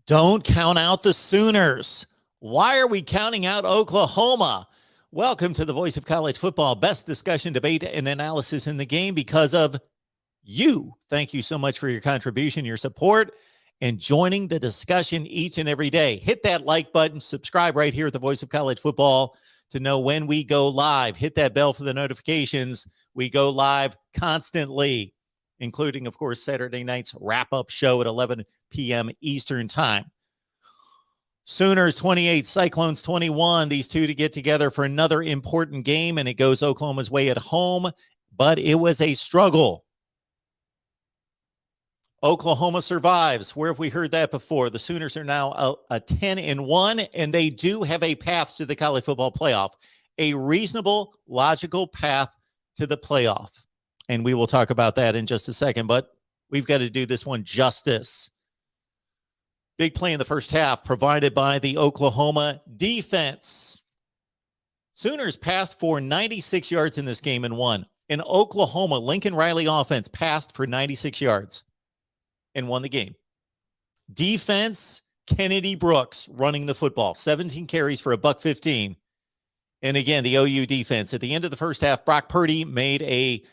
Don't count out the Sooners. Why are we counting out Oklahoma? Welcome to the Voice of College Football, best discussion, debate, and analysis in the game because of you. Thank you so much for your contribution, your support, and joining the discussion each and every day. Hit that like button, subscribe right here at the Voice of College Football to know when we go live. Hit that bell for the notifications. We go live constantly, including, of course, Saturday night's wrap-up show at 11 p.m. Eastern Time. Sooners 28, Cyclones 21. These two to get together for another important game, and it goes Oklahoma's way at home, but it was a struggle. Oklahoma survives. Where have we heard that before? The Sooners are now a 10-1, and they do have a path to the college football playoff, a reasonable, logical path to the playoff. And we will talk about that in just a second, but we've got to do this one justice. Big play in the first half provided by the Oklahoma defense. Sooners passed for 96 yards in this game and won. In Oklahoma, Lincoln Riley offense passed for 96 yards and won the game. Defense, Kennedy Brooks running the football, 17 carries for $115. And again, the OU defense. At the end of the first half, Brock Purdy made a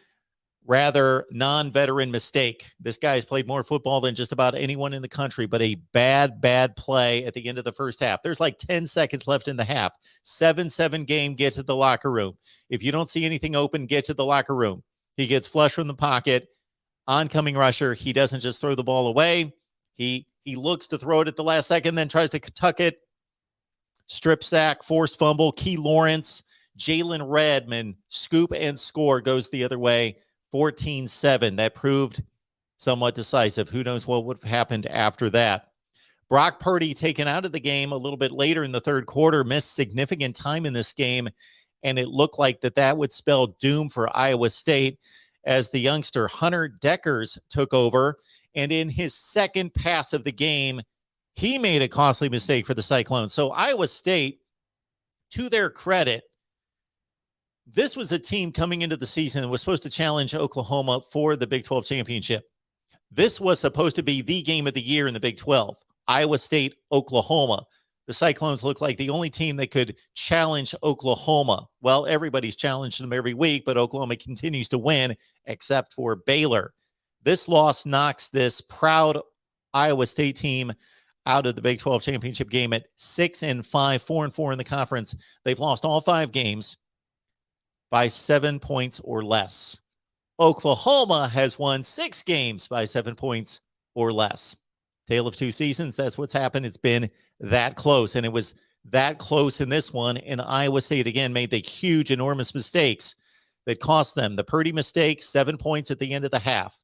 rather non-veteran mistake. This guy has played more football than just about anyone in the country, but a bad play at the end of the first half. There's like 10 seconds left in the half. 7-7 game, get to the locker room. If you don't see anything open, get to the locker room. He gets flush from the pocket. Oncoming rusher, he doesn't just throw the ball away. He looks to throw it at the last second, then tries to tuck it. Strip sack, forced fumble. Key Lawrence, Jalen Redmond, scoop and score, goes the other way. 14-7. That proved somewhat decisive. Who knows what would have happened after that. Brock Purdy taken out of the game a little bit later in the third quarter, missed significant time in this game, and it looked like that would spell doom for Iowa State as the youngster Hunter Deckers took over, and in his second pass of the game, he made a costly mistake for the Cyclones. So Iowa State, to their credit, this was a team coming into the season that was supposed to challenge Oklahoma for the Big 12 championship. This was supposed to be the game of the year in the Big 12. Iowa State, Oklahoma. The Cyclones look like the only team that could challenge Oklahoma. Well, everybody's challenged them every week, but Oklahoma continues to win, except for Baylor. This loss knocks this proud Iowa State team out of the Big 12 championship game at 6-5, 4-4 in the conference. They've lost all 5 games by 7 points or less. Oklahoma has won 6 games by 7 points or less. Tale of 2 seasons. That's what's happened. It's been that close, and it was that close in this one. And Iowa State, again, made the huge, enormous mistakes that cost them. The Purdy mistake, 7 points at the end of the half.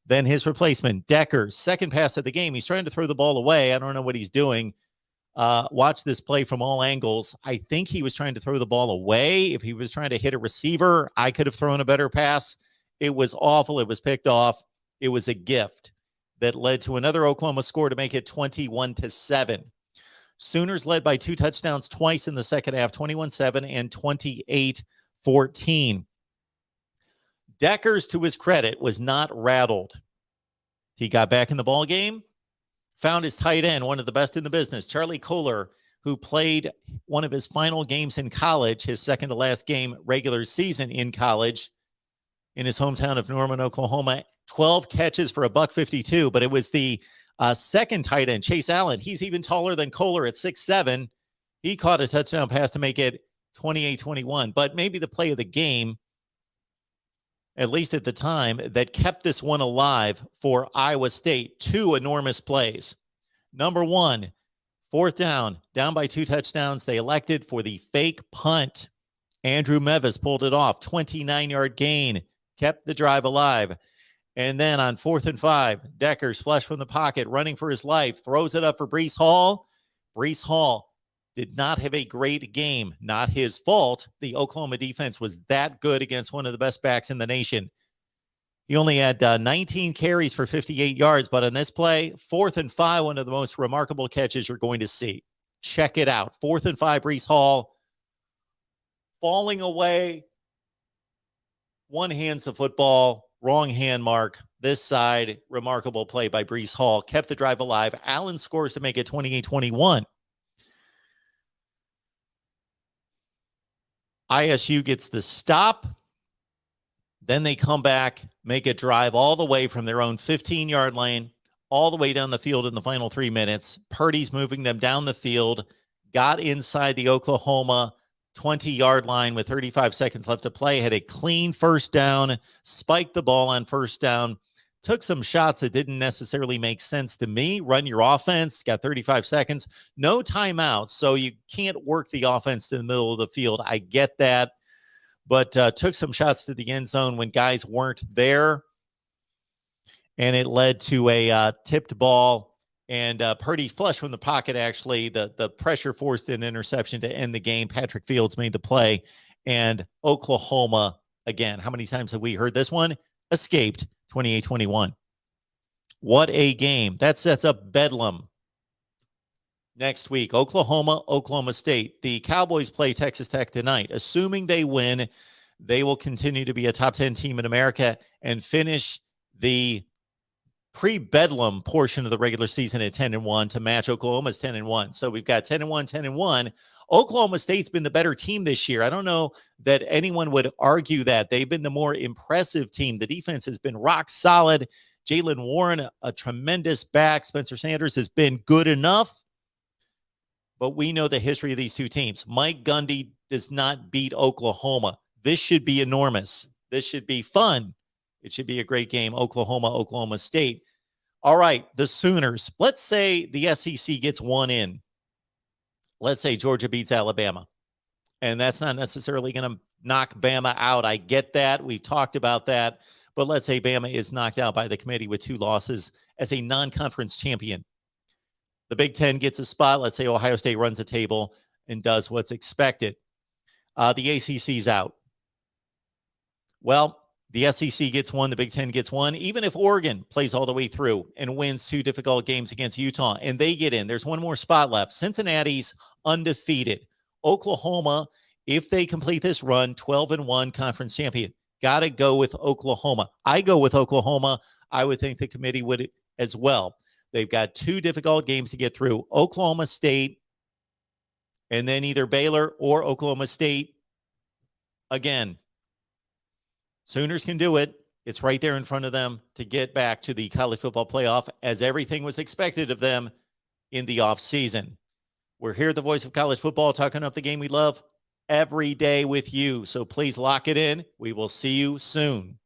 Then his replacement, Deckers, second pass of the game. He's trying to throw the ball away. I don't know what he's doing. Watch this play from all angles. I think he was trying to throw the ball away. If he was trying to hit a receiver, I could have thrown a better pass. It was awful. It was picked off. It was a gift that led to another Oklahoma score to make it 21-7. Sooners led by 2 touchdowns twice in the second half, 21-7 and 28-14. Deckers, to his credit, was not rattled. He got back in the ball game, found his tight end, one of the best in the business, Charlie Kohler, who played one of his final games in college, his second to last game regular season in college in his hometown of Norman, Oklahoma. 12 catches for $152, but it was the second tight end, Chase Allen. He's even taller than Kohler at 6'7". He caught a touchdown pass to make it 28-21. But maybe the play of the game, at least at the time, that kept this one alive for Iowa State. 2 enormous plays. Number 1, fourth down by 2 touchdowns. They elected for the fake punt. Andrew Mevis pulled it off. 29-yard gain, kept the drive alive. And then on 4th and 5, Deckers, flush from the pocket, running for his life, throws it up for Breece Hall. Breece Hall did not have a great game. Not his fault. The Oklahoma defense was that good against one of the best backs in the nation. He only had 19 carries for 58 yards, but on this play, 4th and 5, one of the most remarkable catches you're going to see. Check it out. 4th and 5, Breece Hall falling away. One hands the football, wrong hand mark, this side. Remarkable play by Breece Hall. Kept the drive alive. Allen scores to make it 28-21. ISU gets the stop. Then they come back, make a drive all the way from their own 15-yard lane, all the way down the field in the final 3 minutes. Purdy's moving them down the field, got inside the Oklahoma 20-yard line with 35 seconds left to play, had a clean first down, spiked the ball on first down, took some shots that didn't necessarily make sense to me. Run your offense, got 35 seconds, no timeouts, so you can't work the offense to the middle of the field. I get that, but took some shots to the end zone when guys weren't there, and it led to a tipped ball, and Purdy flushed from the pocket, actually. The pressure forced an interception to end the game. Patrick Fields made the play, and Oklahoma, again, how many times have we heard this one? Escaped 28-21. What a game. That sets up Bedlam next week. Oklahoma, Oklahoma State. The Cowboys play Texas Tech tonight. Assuming they win, they will continue to be a top 10 team in America and finish the pre-Bedlam portion of the regular season at 10-1 to match Oklahoma's 10-1. So we've got 10-1, 10-1. Oklahoma State's been the better team this year. I don't know that anyone would argue that. They've been the more impressive team. The defense has been rock solid. Jaylen Warren, a tremendous back. Spencer Sanders has been good enough. But we know the history of these two teams. Mike Gundy does not beat Oklahoma. This should be enormous. This should be fun. It should be a great game. Oklahoma, Oklahoma State. All right, the Sooners. Let's say the SEC gets one in. Let's say Georgia beats Alabama. And that's not necessarily going to knock Bama out. I get that. We've talked about that. But let's say Bama is knocked out by the committee with 2 losses as a non-conference champion. The Big Ten gets a spot. Let's say Ohio State runs the table and does what's expected. The ACC's out. Well, the SEC gets one. The Big Ten gets one. Even if Oregon plays all the way through and wins 2 difficult games against Utah and they get in, there's one more spot left. Cincinnati's undefeated. Oklahoma, if they complete this run, 12-1 conference champion. Got to go with Oklahoma. I go with Oklahoma. I would think the committee would as well. They've got 2 difficult games to get through. Oklahoma State, and then either Baylor or Oklahoma State again. Sooners can do it. It's right there in front of them to get back to the college football playoff as everything was expected of them in the offseason. We're here at the Voice of College Football, talking up the game we love every day with you. So please lock it in. We will see you soon.